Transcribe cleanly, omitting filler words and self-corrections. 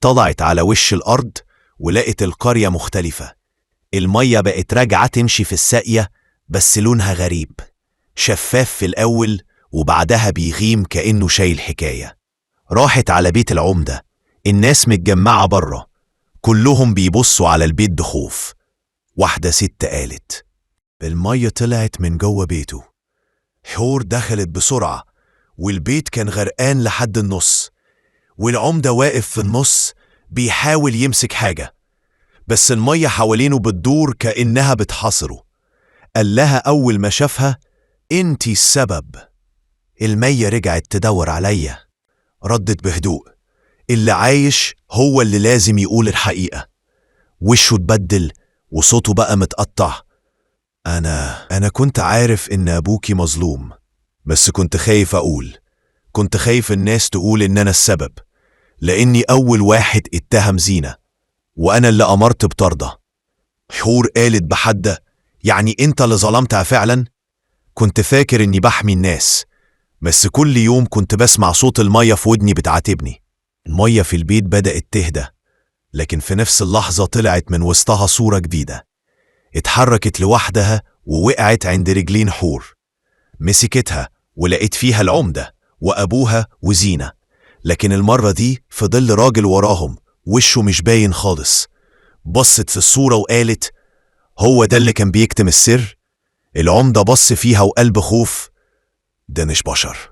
طلعت على وش الأرض ولقت القرية مختلفة. المية بقت راجعة تمشي في الساقية، بس لونها غريب، شفاف في الأول وبعدها بيغيم كأنه شايل حكاية. راحت على بيت العمدة، الناس متجمعة بره، كلهم بيبصوا على البيت بخوف. واحدة ست قالت: المية طلعت من جوه بيته. حور دخلت بسرعة والبيت كان غرقان لحد النص، والعمدة واقف في النص بيحاول يمسك حاجة، بس المية حوالينه بتدور كأنها بتحاصره. قال لها أول ما شافها: انتي السبب. المية رجعت تدور عليا. ردت بهدوء: اللي عايش هو اللي لازم يقول الحقيقة. وشه اتبدل وصوته بقى متقطع: أنا كنت عارف إن أبوكي مظلوم، بس كنت خايف أقول، كنت خايف الناس تقول إن أنا السبب، لأني أول واحد اتهم زينة، وأنا اللي أمرت بطردها. حور قالت بحدة: يعني أنت اللي ظلمتها فعلا؟ كنت فاكر إني بحمي الناس، بس كل يوم كنت بسمع صوت المية في ودني بتعاتبني. المية في البيت بدأت تهدى، لكن في نفس اللحظة طلعت من وسطها صورة جديدة، اتحركت لوحدها ووقعت عند رجلين حور. مسكتها ولقيت فيها العمدة وأبوها وزينة، لكن المرة دي في ظل راجل وراهم، وشه مش باين خالص. بصت في الصورة وقالت: هو ده اللي كان بيكتم السر؟ العمدة بص فيها وقال بخوف: ده مش بشر،